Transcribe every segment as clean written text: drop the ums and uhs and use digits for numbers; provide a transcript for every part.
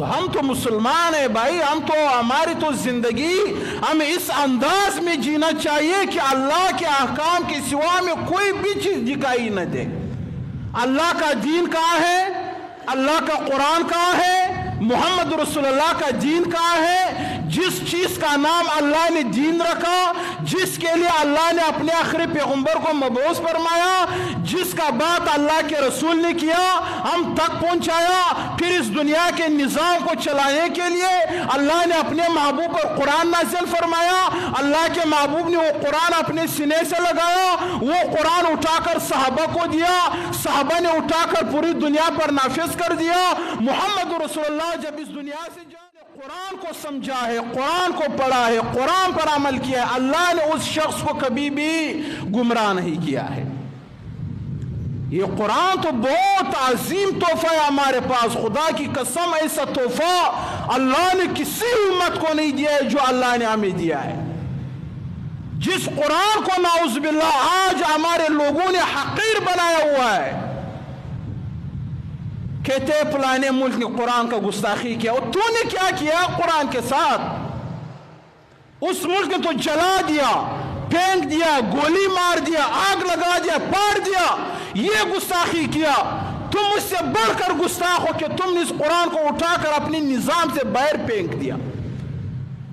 تو ہم تو مسلمان ہیں بھائی، ہم تو ہماری تو زندگی ہمیں اس انداز میں جینا چاہیے کہ اللہ کے احکام کے سوا میں کوئی بھی چیز دکھائی نہ دے۔ اللہ کا دین کہاں ہے؟ اللہ کا قرآن کہاں ہے؟ محمد رسول اللہ کا دین کہاں ہے؟ جس چیز کا نام اللہ نے دین رکھا، جس کے لیے اللہ نے اپنے آخری پیغمبر کو مبعوث فرمایا، جس کا بات اللہ کے رسول نے کیا، ہم تک پہنچایا، پھر اس دنیا کے نظام کو چلانے کے لیے اللہ نے اپنے محبوب پر قرآن نازل فرمایا۔ اللہ کے محبوب نے وہ قرآن اپنے سینے سے لگایا، وہ قرآن اٹھا کر صحابہ کو دیا، صحابہ نے اٹھا کر پوری دنیا پر نافذ کر دیا۔ محمد رسول اللہ جب اس دنیا سے قرآن کو سمجھا ہے، قرآن کو پڑھا ہے، قرآن پر عمل کیا ہے، اللہ نے اس شخص کو کبھی بھی گمراہ نہیں کیا ہے۔ یہ قرآن تو بہت عظیم تحفہ ہے ہمارے پاس، خدا کی قسم ایسا تحفہ اللہ نے کسی امت کو نہیں دیا ہے جو اللہ نے ہمیں دیا ہے۔ جس قرآن کو نعوذ باللہ آج ہمارے لوگوں نے حقیر بنایا ہوا ہے، کہتے ہیں پلانے ملک نے قرآن کا گستاخی کیا، اور تو نے کیا کیا قرآن کے ساتھ؟ اس ملک نے تو جلا دیا، پھینک دیا، گولی مار دیا، آگ لگا دیا، پاڑ دیا، یہ گستاخی کیا۔ تم اس سے بڑھ کر گستاخ ہو کہ تم نے اس قرآن کو اٹھا کر اپنے نظام سے باہر پھینک دیا۔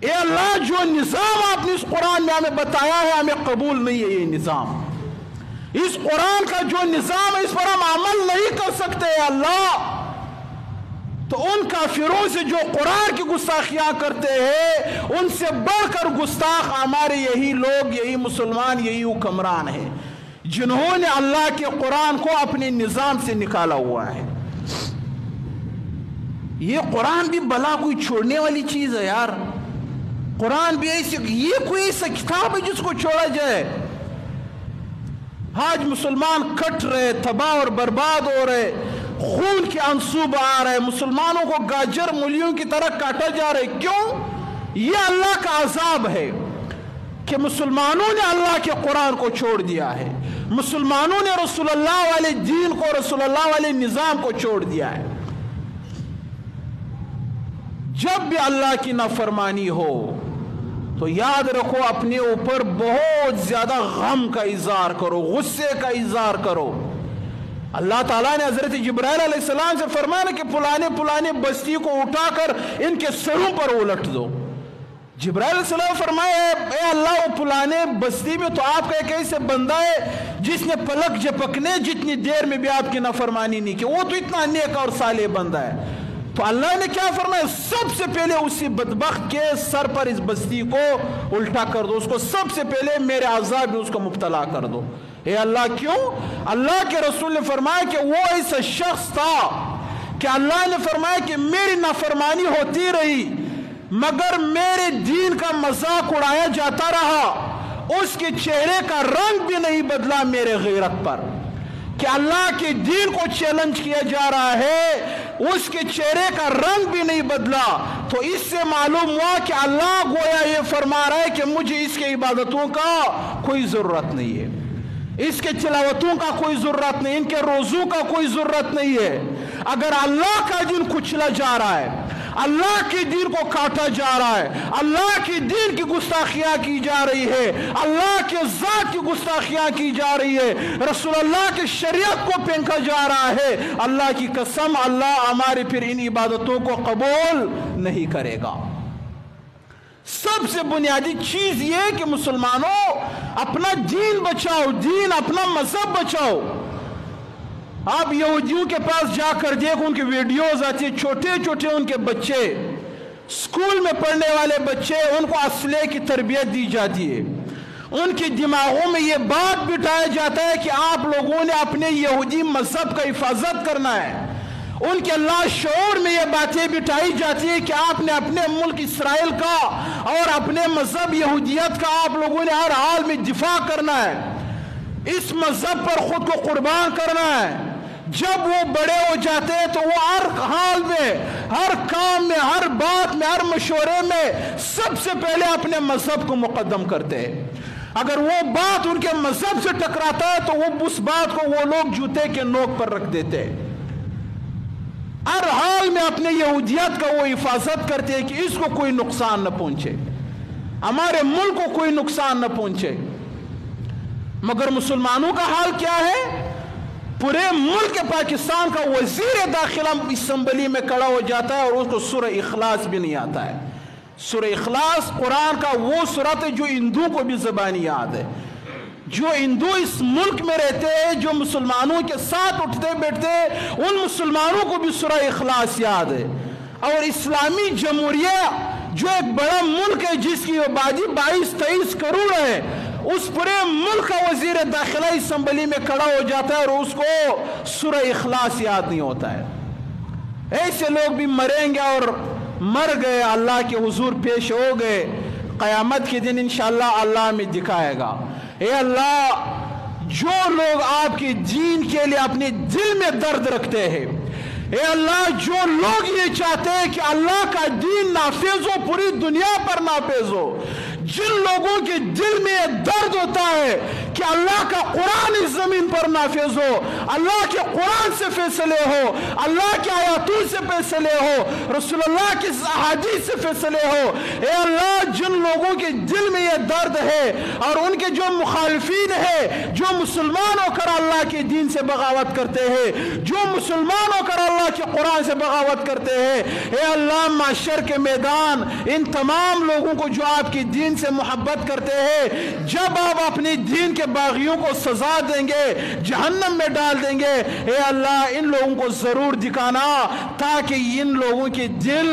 اے اللہ، جو نظام آپ نے اس قرآن میں ہمیں بتایا ہے ہمیں قبول نہیں ہے، یہ نظام، اس قرآن کا جو نظام ہے اس پر ہم عمل نہیں کر سکتے اللہ۔ تو ان کافروں سے جو قرآن کی گستاخیاں کرتے ہیں، ان سے بڑھ کر گستاخ ہمارے یہی لوگ، یہی مسلمان، یہی حکمران ہیں جنہوں نے اللہ کے قرآن کو اپنے نظام سے نکالا ہوا ہے۔ یہ قرآن بھی بلا کوئی چھوڑنے والی چیز ہے یار، قرآن بھی ایسی، یہ کوئی ایسا کتاب ہے جس کو چھوڑا جائے؟ آج مسلمان کٹ رہے، تباہ اور برباد ہو رہے، خون کے انصوب آ رہے، مسلمانوں کو گاجر مولیوں کی طرح کاٹا جا رہے۔ کیوں؟ یہ اللہ کا عذاب ہے کہ مسلمانوں نے اللہ کے قرآن کو چھوڑ دیا ہے، مسلمانوں نے رسول اللہ والے دین کو، رسول اللہ والے نظام کو چھوڑ دیا ہے۔ جب بھی اللہ کی نافرمانی ہو تو یاد رکھو اپنے اوپر بہت زیادہ غم کا اظہار کرو، غصے کا اظہار کرو۔ اللہ تعالیٰ نے حضرت جبرائیل علیہ السلام سے فرمایا کہ پلانے بستی کو اٹھا کر ان کے سروں پر الٹ دو۔ جبرائیل علیہ السلام فرمایا اے اللہ، وہ پلانے بستی میں تو آپ کا ایک ایسے بندہ ہے جس نے پلک جھپکنے جتنی دیر میں بھی آپ کی نافرمانی نہیں کی، وہ تو اتنا نیک اور صالح بندہ ہے۔ تو اللہ نے کیا فرمایا؟ سب سے پہلے اسی بدبخت کے سر پر اس بستی کو الٹا کر دو، اس کو سب سے پہلے میرے عذاب میں اس کو مبتلا کر دو۔ اے اللہ، کیوں؟ اللہ کے رسول نے فرمایا کہ وہ ایسا شخص تھا کہ اللہ نے فرمایا کہ میری نافرمانی ہوتی رہی مگر میرے دین کا مذاق اڑایا جاتا رہا، اس کے چہرے کا رنگ بھی نہیں بدلا میرے غیرت پر، کہ اللہ کے دین کو چیلنج کیا جا رہا ہے، اس کے چہرے کا رنگ بھی نہیں بدلا۔ تو اس سے معلوم ہوا کہ اللہ گویا یہ فرما رہا ہے کہ مجھے اس کے عبادتوں کا کوئی ضرورت نہیں ہے، اس کے تلاوتوں کا کوئی ضرورت نہیں، ان کے روزوں کا کوئی ضرورت نہیں ہے۔ اگر اللہ کا دین کچلا جا رہا ہے، اللہ کے دین کو کاٹا جا رہا ہے، اللہ کے دین کی گستاخیاں کی جا رہی ہے، اللہ کے ذات کی گستاخیاں کی جا رہی ہے، رسول اللہ کی شریعت کو پھینکا جا رہا ہے، اللہ کی قسم اللہ ہمارے پھر ان عبادتوں کو قبول نہیں کرے گا۔ سب سے بنیادی چیز یہ ہے کہ مسلمانوں اپنا دین بچاؤ، دین اپنا مذہب بچاؤ۔ آپ یہودیوں کے پاس جا کر دیکھو، ان کی ویڈیوز آتی ہیں، چھوٹے چھوٹے ان کے بچے، اسکول میں پڑھنے والے بچے، ان کو اسلحے کی تربیت دی جاتی ہے، ان کے دماغوں میں یہ بات بٹھایا جاتا ہے کہ آپ لوگوں نے اپنے یہودی مذہب کا حفاظت کرنا ہے، ان کے اللہ شعور میں یہ باتیں بٹھائی جاتی ہے کہ آپ نے اپنے ملک اسرائیل کا اور اپنے مذہب یہودیت کا آپ لوگوں نے ہر حال میں دفاع کرنا ہے، اس مذہب پر خود کو قربان کرنا ہے۔ جب وہ بڑے ہو جاتے ہیں تو وہ ہر حال میں، ہر کام میں، ہر بات میں، ہر مشورے میں سب سے پہلے اپنے مذہب کو مقدم کرتے ہیں۔ اگر وہ بات ان کے مذہب سے ٹکراتا ہے تو وہ اس بات کو وہ لوگ جوتے کے نوک پر رکھ دیتے ہیں۔ ہر حال میں اپنے یہودیت کا وہ حفاظت کرتے ہیں کہ اس کو کوئی نقصان نہ پہنچے، ہمارے ملک کو کوئی نقصان نہ پہنچے۔ مگر مسلمانوں کا حال کیا ہے؟ پورے ملک پاکستان کا وزیر داخلہ اسمبلی میں کھڑا ہو جاتا ہے اور اس کو سورہ اخلاص بھی نہیں آتا ہے۔ سورہ اخلاص قرآن کا وہ سورت ہے جو ہندوؤں کو بھی زبانی یاد ہے، جو ہندو اس ملک میں رہتے ہیں، جو مسلمانوں کے ساتھ اٹھتے بیٹھتے ہیں، ان مسلمانوں کو بھی سورہ اخلاص یاد ہے۔ اور اسلامی جمہوریہ جو ایک بڑا ملک ہے جس کی آبادی 22-23 کروڑ ہے، اس پورے ملک کا وزیر داخلہ اسمبلی میں کھڑا ہو جاتا ہے اور اس کو سورہ اخلاص یاد نہیں ہوتا ہے۔ ایسے لوگ بھی مریں گے اور مر گئے، اللہ کے حضور پیش ہو گئے، قیامت کے دن انشاءاللہ اللہ ہمیں دکھائے گا۔ اے اللہ، جو لوگ آپ کے دین کے لیے اپنے دل میں درد رکھتے ہیں، اے اللہ جو لوگ یہ چاہتے ہیں کہ اللہ کا دین نافذ ہو، پوری دنیا پر نافذ ہو، جن لوگوں کے دل میں یہ درد ہوتا ہے کہ اللہ کا قرآن اس زمین پر نافذ ہو، اللہ کے قرآن سے فیصلے ہو، اللہ کے آیاتوں سے فیصلے ہو، رسول اللہ کے احادیث سے فیصلے ہو، اے اللہ جن لوگوں کے دل میں یہ درد ہے اور ان کے جو مخالفین ہیں، جو مسلمان ہو کر اللہ کے دین سے بغاوت کرتے ہیں، جو مسلمان ہو کر اللہ کے قرآن سے بغاوت کرتے ہیں، اے اللہ معاشر کے میدان ان تمام لوگوں کو جو آپ کے دین سے محبت کرتے ہیں، جب آپ اپنے دین کے باغیوں کو سزا دیں گے، جہنم میں ڈال دیں گے، اے اللہ ان لوگوں کو ضرور دکھانا تاکہ ان لوگوں کے دل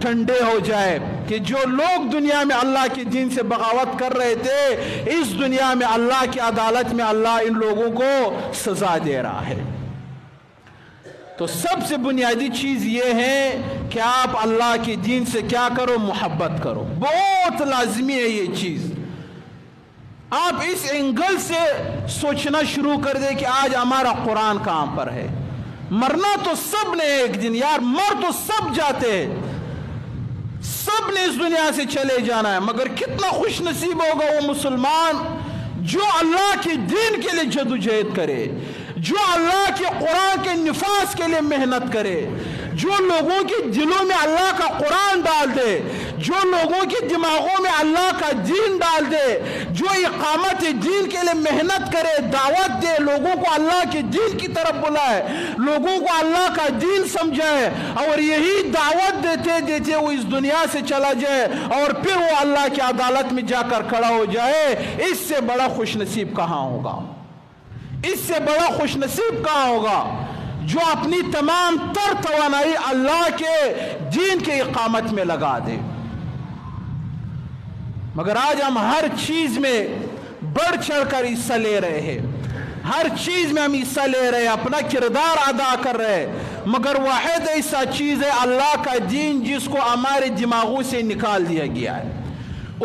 ٹھنڈے ہو جائے کہ جو لوگ دنیا میں اللہ کے دین سے بغاوت کر رہے تھے، اس دنیا میں اللہ کی عدالت میں اللہ ان لوگوں کو سزا دے رہا ہے۔ تو سب سے بنیادی چیز یہ ہے کہ آپ اللہ کے دین سے کیا کرو؟ محبت کرو، بہت لازمی ہے یہ چیز۔ آپ اس اینگل سے سوچنا شروع کر دیں کہ آج ہمارا قرآن کہاں پر ہے۔ مرنا تو سب نے ایک دن، یار مر تو سب جاتے ہیں، سب نے اس دنیا سے چلے جانا ہے، مگر کتنا خوش نصیب ہوگا وہ مسلمان جو اللہ کے دین کے لیے جدوجہد کرے، جو اللہ کے قرآن کے نفاذ کے لیے محنت کرے، جو لوگوں کے دلوں میں اللہ کا قرآن ڈال دے، جو لوگوں کے دماغوں میں اللہ کا دین ڈال دے، جو اقامت دین کے لیے محنت کرے، دعوت دے، لوگوں کو اللہ کے دین کی طرف بلائے، لوگوں کو اللہ کا دین سمجھائے، اور یہی دعوت دیتے دیتے وہ اس دنیا سے چلا جائے اور پھر وہ اللہ کی عدالت میں جا کر کھڑا ہو جائے، اس سے بڑا خوش نصیب کہاں ہوگا؟ اس سے بڑا خوش نصیب کہاں ہوگا جو اپنی تمام تر توانائی اللہ کے دین کے اقامت میں لگا دے۔ مگر آج ہم ہر چیز میں بڑھ چڑھ کر حصہ لے رہے ہیں، ہر چیز میں ہم حصہ لے رہے ہیں، اپنا کردار ادا کر رہے ہیں، مگر واحد ایسا چیز ہے اللہ کا دین جس کو ہمارے دماغوں سے نکال دیا گیا ہے۔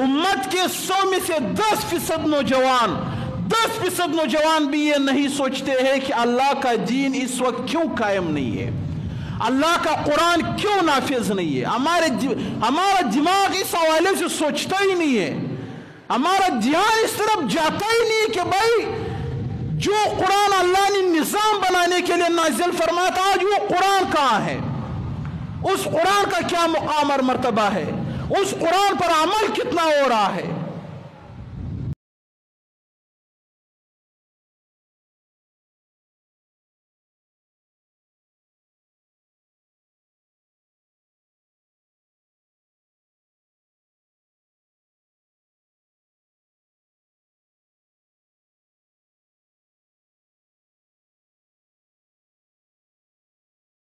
امت کے 100 میں سے 10% نوجوان 10% نوجوان بھی یہ نہیں سوچتے ہیں کہ اللہ کا دین اس وقت کیوں قائم نہیں ہے، اللہ کا قرآن کیوں نافذ نہیں ہے۔ ہمارا دماغ اس حوالے سے سوچتا ہی نہیں ہے، ہمارا دھیان اس طرف جاتا ہی نہیں کہ بھائی جو قرآن اللہ نے نظام بنانے کے لیے نازل فرمایا تھا، آج وہ قرآن کہاں ہے؟ اس قرآن کا کیا مقام اور مرتبہ ہے؟ اس قرآن پر عمل کتنا ہو رہا ہے؟